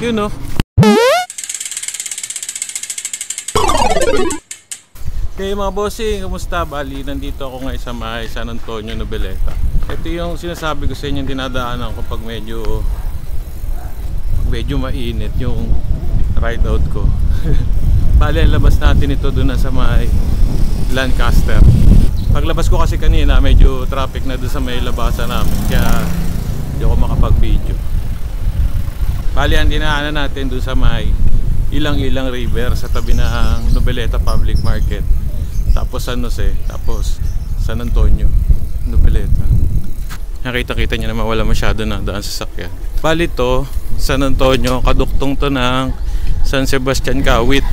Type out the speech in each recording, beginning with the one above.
Yun no. Okay mga bossing, kumusta? Bali, nandito ako ngayon sa may San Antonio, Nobeleta. Ito yung sinasabi ko sa inyo, dinadaanan ko pag medyo mainit yung ride out ko. Bali, labas natin ito doon sa may Lancaster. Paglabas ko kasi kanina, medyo traffic na doon sa may labasan namin, kaya hindi ako makapag-video. Bali, ang dinaanan natin doon sa may Ilang-Ilang River sa tabi ng Nobeleta Public Market, tapos San Jose, tapos San Antonio, Nobeleta. Nakita-kita nyo naman wala masyado na daan sa sakyan. Bali to, San Antonio, kaduktong to ng San Sebastian Kawit,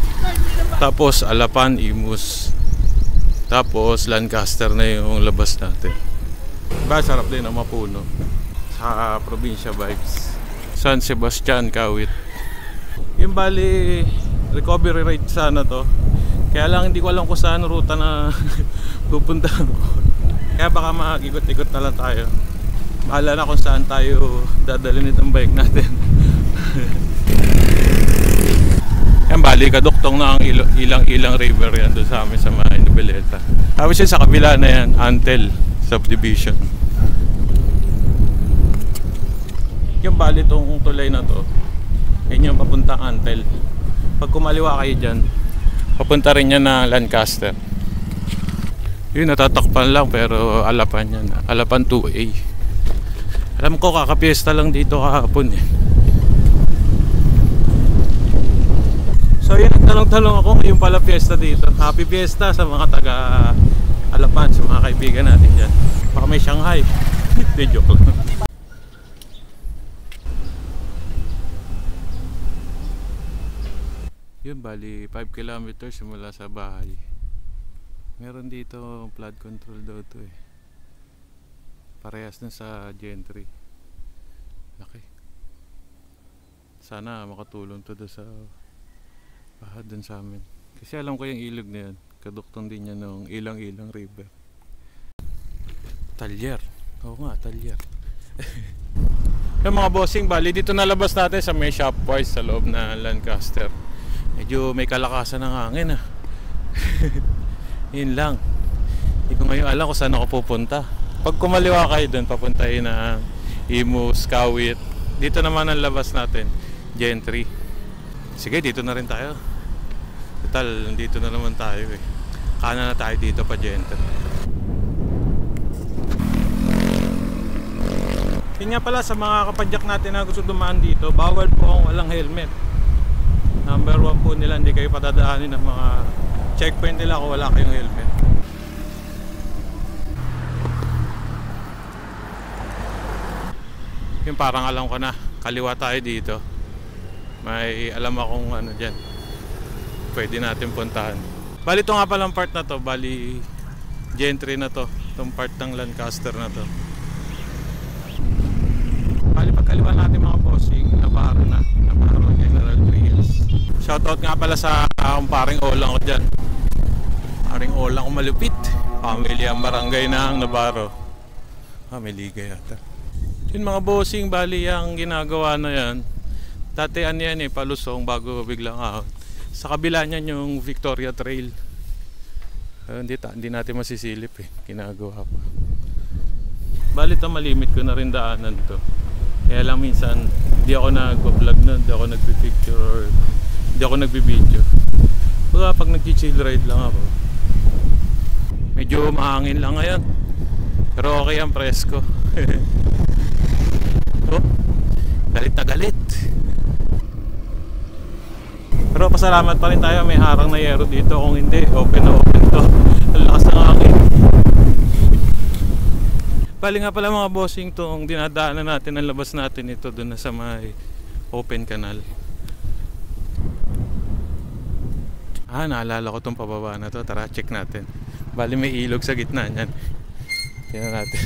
tapos Alapan, Imus, tapos Lancaster na yung labas natin. Ba, sarap din ang mapuno sa probinsya vibes. San Sebastian Kawit. Yung bali recovery rate sana to, kaya lang hindi ko alam kung saan ruta na pupuntahan ko, kaya baka mag-ikot-ikot na lang tayo. Bahala na kung saan tayo dadalhin itong bike natin. Yan bali, kaduktong na ang Ilang-Ilang River yan doon sa amin sa mga Nobeleta. Tapos yun sa kabila na yan, Antel Subdivision. Yung bali itong tulay na to, yun yung papuntang Antel. Pag kumaliwa kayo dyan, papunta rin yan na Lancaster. Yun, natatakpan lang pero Alapan yan. Alapan 2A. Alam ko kakapiesta lang dito kahapon eh. So yun, nagtanong-tanong ako ngayon pala fiesta dito. Happy fiesta sa mga taga Alapan, sa mga kaibigan natin dyan. Baka may Shanghai. Hindi, joke lang. Yun, bali 5 kilometers mula sa bahay. Meron dito flood control daw to eh. Parehas na sa Gentry. Laki. Sana makatulong to doon sa bahad dun sa amin. Kasi alam ko yung ilog na yan, kaduktong din yan ng Ilang-Ilang River. Talyer. Oo nga, Talyer. Yung mga bossing, bali dito nalabas natin sa may Shopwise sa loob na Lancaster. Medyo may kalakasan ng hangin ah. Yun lang. Hindi ko ngayon alam kung saan ako pupunta. Pag kumaliwa kayo dun, papuntahin na Imus, Kawit. Dito naman ang labas natin, Gentry. Sige, dito na rin tayo. Total, dito na naman tayo eh. Kanan na tayo dito pa Gentry. Yun nga pala, sa mga kapadyak natin na gusto dumaan dito, bawal po kung walang helmet. Number 1 po nila, hindi kayo padadaanin ng mga checkpoint nila kung wala kayong helmet. Yung parang alam ko na, kaliwa tayo dito. May alam akong ano dyan, pwede natin puntahan. Bali ito nga palang part na to, bali Gentry na to, itong part ng Lancaster na to. Bali pagkaliwa natin mga bossing, Navarro na, Navarro General Trials. Shoutout nga pala sa paring Olang ko dyan. Paring Olang ko malupit. Family ang barangay ng Navarro. May liga yata. Yun mga bossing, bali ang ginagawa na yan. Dati ano yan eh, palusong bago biglang ahon. Sa kabila niyan yung Victoria Trail. Hindi natin masisilip eh, ginagawa pa. Bali ito malimit ko na rin daanan to. Kaya lang minsan hindi ako nag-vlog nun, hindi ako nagpipicture or hindi ako nagbibideo. Pag nag-chill ride lang ako. Medyo mahangin lang ngayon, pero okay ang presko. Oh, galit na galit. Pero pasalamat pa rin tayo, may harang na yero dito. Kung hindi, open na open to. Ang lakas ng hangin. Bali nga pala mga bossing, itong dinadaanan natin, ang labas natin ito doon na sa may open canal. Naalala ko itong pababa na to. Tara, check natin. Bali may ilog sa gitna niyan. Tingnan natin.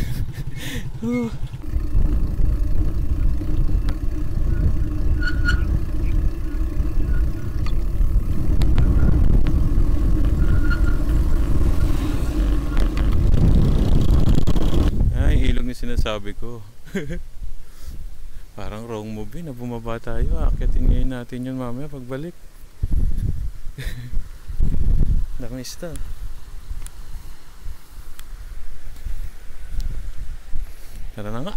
Ay, ilog na sinasabi ko. Parang wrong move na bumaba tayo. Akitin ngayon natin yun mamaya pagbalik. Damista. Tara na nga.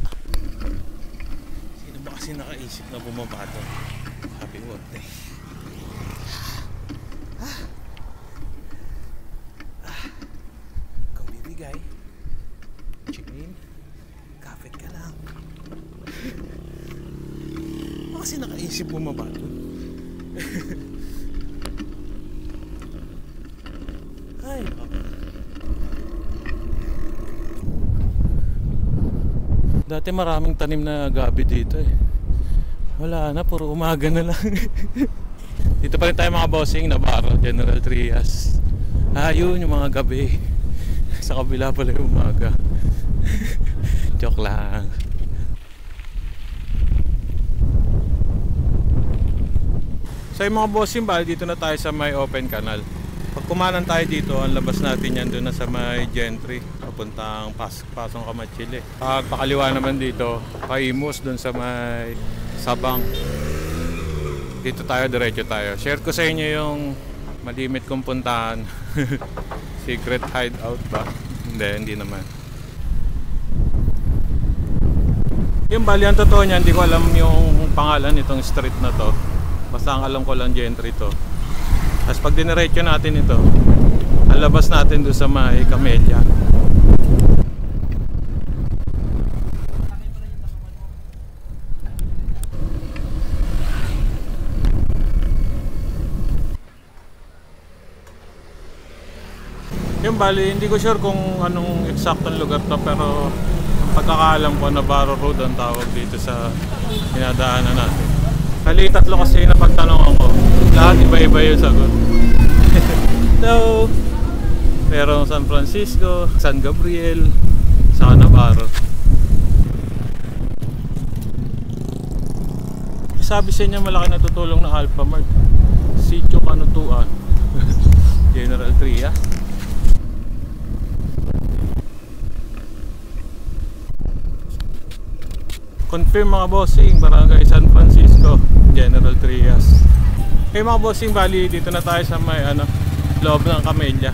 Sino ba kasi nakaisip na bumaba to? Happy birthday. Kung bibigay, chicken, kapit ka lang. Kasi nakaisip bumaba to. Ay, dati maraming tanim na gabi dito eh. Wala na, puro umaga na lang. Dito pa rin tayo mga bossing, Navarro, General Trias. Yun yung mga gabi. Sa kabila pala yung umaga. Joke lang. So yung mga bossing, bali dito na tayo sa may open canal. Pag kumanan tayo dito, ang labas natin yan doon na sa may Gentry, papuntang Pasong Kamachile. Pag pakaliwa naman dito, Paimos doon sa may Sabang. Dito tayo, diretso tayo. Share ko sa inyo yung malimit kong puntahan. Secret hideout ba? Hindi naman. Yung bali, ang totoo niya, hindi ko alam yung pangalan nitong street na to. Basta ang alam ko lang Gentry to. Tapos pag diniretso natin ito, ang labas natin doon sa may Camellia. Yung bali, hindi ko sure kung anong eksaktong lugar to, pero ang pagkakaalam ko, Navarro Road ang tawag dito sa dinadaanan natin. Kali tatlo kasi napagtanong ako, lahat iba-iba yung sagot. So, merong San Francisco, San Gabriel, saka Navarro. Sabi sa inyo malaki natutulong ng Alphamart, Sitio Canutuan, General Trias. Confirm mga bossing, Barangay San Francisco, General Trias. Okay mga bossing, bali dito na tayo sa may loob ng Camellia.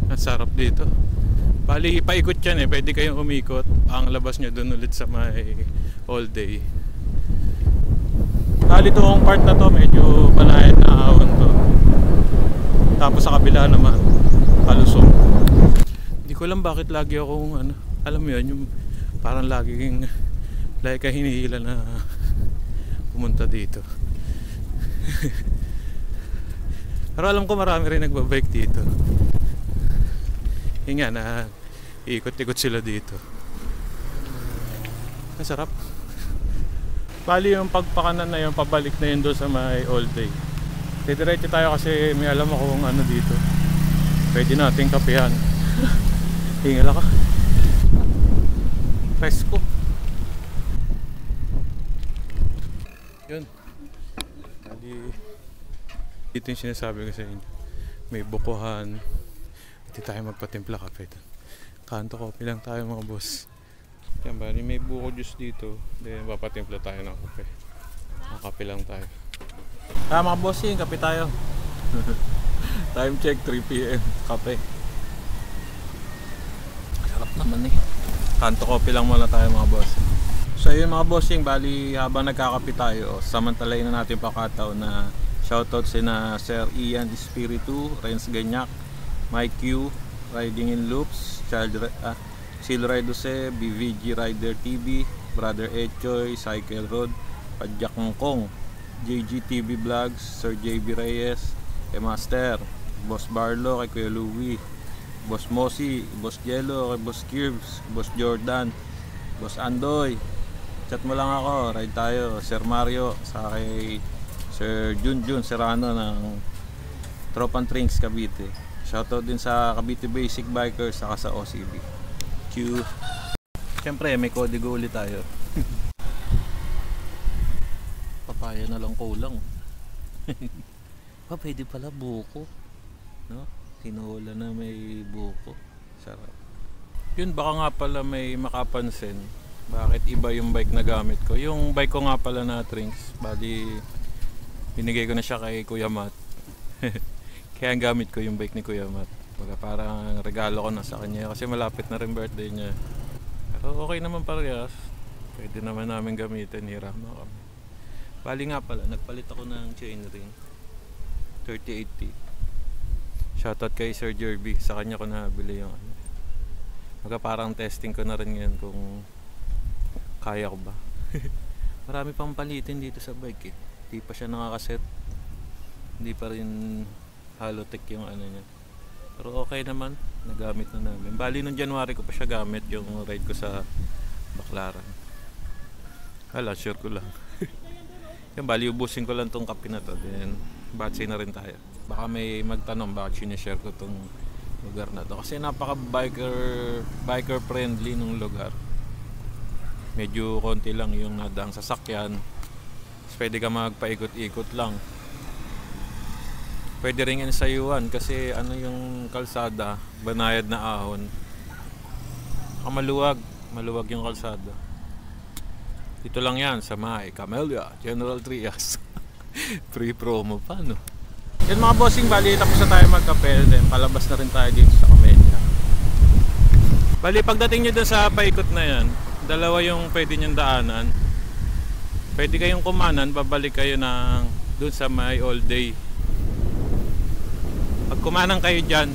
Ang sarap dito. Bali paikot yan eh, pwede kayong umikot. Ang labas nyo dun ulit sa may all day. Bali itong part na to medyo palayan na ahon to. Tapos sa kabila naman palusong. Hindi ko alam bakit lagi akong alam mo yun, yung parang laging ka hinihila na pumunta dito. Pero alam ko marami rin nagbabike dito. Yung nga na ikot-ikot sila dito. Masarap. Bali yung pagpakanan na yun, pabalik na yun doon sa may all day. Didiretso tayo kasi may alam ako kung ano dito. Pwede nating kapihan. Hingal ka. Presko. Yun. Dito yung sinasabi ko sa inyo. May bukuhan. Hindi tayo magpatimpla kape. Kanto kopi lang tayo mga boss. Yan ba? May buko juice dito. Then papatimpla tayo ng kape. Kape lang tayo. Mga bossing, kape tayo. Time check 3 PM. Kape. Sarap naman eh. Kanto coffee lang muna tayo mga bossing. So yun mga bossing, bali habang nagkakape tayo, samantalayin na natin pakataw na shoutout sina Sir Ian Espiritu, Renz Ganyak, Mike Q, Riding in Loops, Sil Raidose, BVG Rider TV, Brother Echoy, Cycle Road, Padjak Ngkong, JGTV Vlogs, Sir JB Reyes, kay Master, Boss Barlo, kay Kuya Louie, Boss Mosi, Boss Jello, kay Boss Kirbs, Boss Jordan, Boss Andoy. Chat mo lang ako, ride tayo. Sir Mario, sa kay Sir Junjun Serrano ng Tropan Trinks Cavite. Shoutout din sa Cavite Basic Bikers saka sa OCB. Q. Siyempre may kodigo ulit tayo. Papaya na lang kulang. Pwede pala buko, no? Tinola na may buko. Sarap. Yun, baka nga pala may makapansin. Bakit iba yung bike na gamit ko? Yung bike ko nga pala na Trinx, bali binigay ko na siya kay Kuya Matt. Kaya ang gamit ko yung bike ni Kuya Matt. Baga parang regalo ko na sa kanya kasi malapit na rin birthday niya. Pero okay naman parehas. Pwede naman namin gamitin, hiram na kami. Bali nga pala, nagpalit ako ng chainring 3080. Shoutout kay Sir Jerby, sa kanya ko nabili yung ano. Baga parang testing ko na rin ngayon kung kaya ko ba. Marami pang palitin dito sa bike eh. Hindi pa siya nakakaset. Hindi pa rin Halotech yung ano niya. Pero okay naman, nagamit na namin. Bali nung January ko pa siya gamit yung ride ko sa Baclaran. Hala, sure ko lang. Yung bali ubusin ko lang tong kape na to. Then batsi na rin tayo. Baka may magtanong bakit sinishare ko tong lugar na to. Kasi napaka biker friendly nung lugar. Medyo konti lang yung nadaang sasakyan. Pwede ka magpaikot-ikot lang. Pwede rin sayuan kasi ano yung kalsada, banayad na ahon. Maluwag yung kalsada. Dito lang yan sa may Camellia, General Trias. Free promo pa, no? Yan mga bossing, bali tapos na tayo magkape. Then palabas na rin tayo dito sa Camellia. Bali pagdating nyo dun sa paikot na yan, dalawa yung pwede nyong daanan. Pwede kayong kumanan, babalik kayo ng dun sa may all day. Pag kumanan kayo dyan,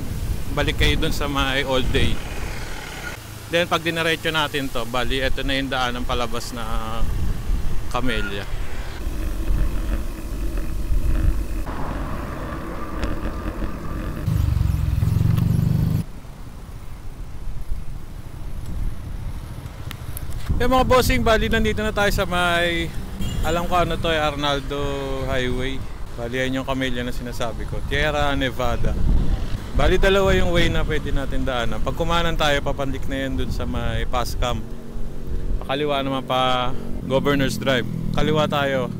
balik kayo dun sa may all day. Then pag dinaretso natin to, bali eto na yung daan ng palabas na Camellia. Yung mga bossing, bali nandito na tayo sa may, alam ko ano to, Arnaldo Highway. Bali yan yung Camellia na sinasabi ko, Tierra Nevada. Bali dalawa yung way na pwede natin daanan. Pag kumanan tayo, papandik na yan dun sa may Pascam. Pakaliwa naman pa Governor's Drive. Kaliwa tayo.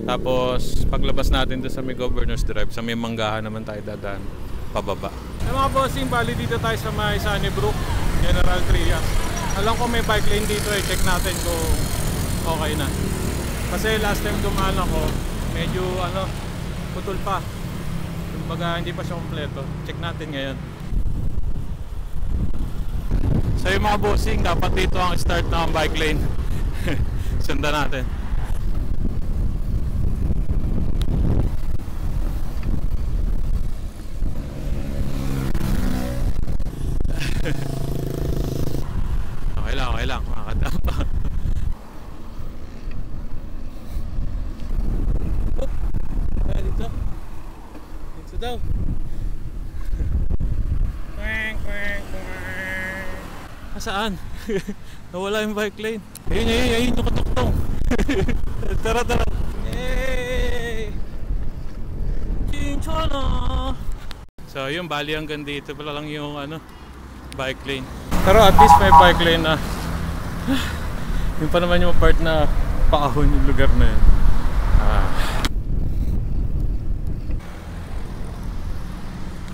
Tapos paglabas natin dun sa may Governor's Drive, sa may Manggahan naman tayo dadaan pababa. Yung mga bossing, bali dito tayo sa may Sunnybrook, General Trias. Alam ko may bike lane dito eh, check natin kung okay na. Kasi last time dumaan ako, medyo ano, putol pa. Kumbaga hindi pa siya kompleto. Check natin ngayon. So yung mga bossing, dapat dito ang start ng bike lane. Sundan natin. Okay lang, makakadapa. Dito daw. Saan? Nawala yung bike lane. Ayun yung katuktong. Tara. Yay! Chinchana! So yun, bali hanggang dito pala lang yung ano, bike lane. Pero at least may bike lane na. Yung pa naman yung part na paahon yung lugar na yun.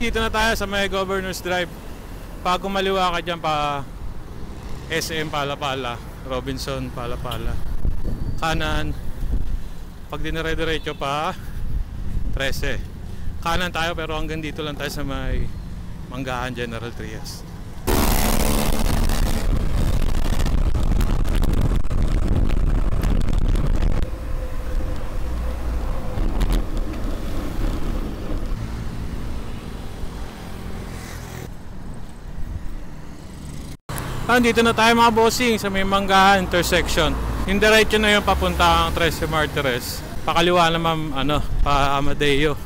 Dito na tayo sa may Governor's Drive. Pag kumaliwa ka dyan pa SM Palapala, Robinson Palapala, kanan. Pag dinire-diretso pa 13. Kanan tayo pero hanggang dito lang tayo sa may Manggahan, General Trias. Dito na tayo mga bossing sa may Manggahan intersection. Yung diretso na yung papunta ang 13 Martires. Pakaliwa naman ano, pa Amadeo.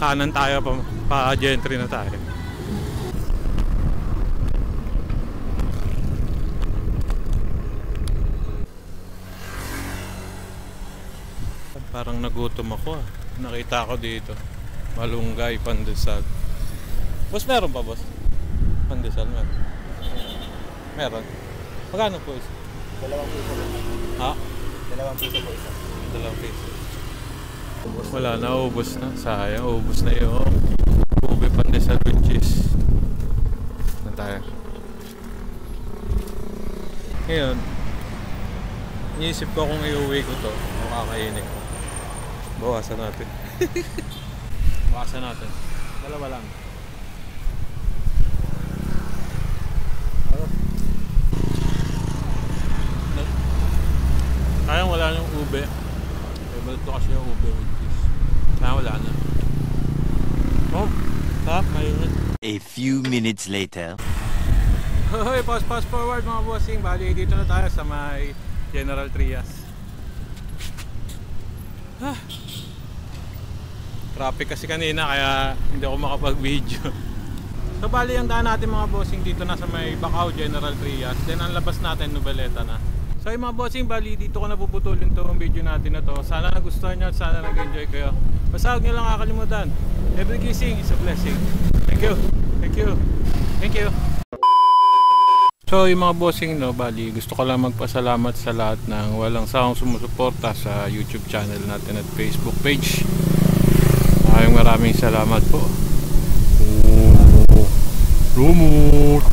Kanan tayo pa Gentry na tayo. Parang nagutom ako ah. Nakita ko dito. Malunggay, pandesal. Boss, meron pa boss? Pandesal meron. Meron. Magkano po isa? 2 piso. Ha? 2 piso po isa. 2 piso. Wala na, ubos na. Sayang, ubos na yung ube pandesal with cheese. Na tayo. Ngayon, iniisip ko kung iuwi ko to o kakainin ko. Bawasan natin. Bawasan natin. Dalawa lang. Kaya wala nang ube. Favorite ko kasi yung ube with cheese. Kaya wala na. Oh, tap, mayroon. A few minutes later. Hoy, fast forward mga bossing. Bali, dito na tayo sa may General Trias. Traffic kasi kanina kaya hindi ako makapag-video. So bali ang daan natin mga bossing dito na sa may Bacau General Trias. Then ang labas natin Noveleta na. So yung mga bossing, bali dito ko napuputulin tong video natin na to. Sana nagustuhan nyo at sana nag-enjoy kayo. Basta huwag nyo lang kakalimutan, every kissing is a blessing. Thank you. Thank you. Thank you. So yung mga bossing, no, bali gusto ko lang magpasalamat sa lahat ng walang sawang sumusuporta sa YouTube channel natin at Facebook page. Maraming salamat po. Rumot.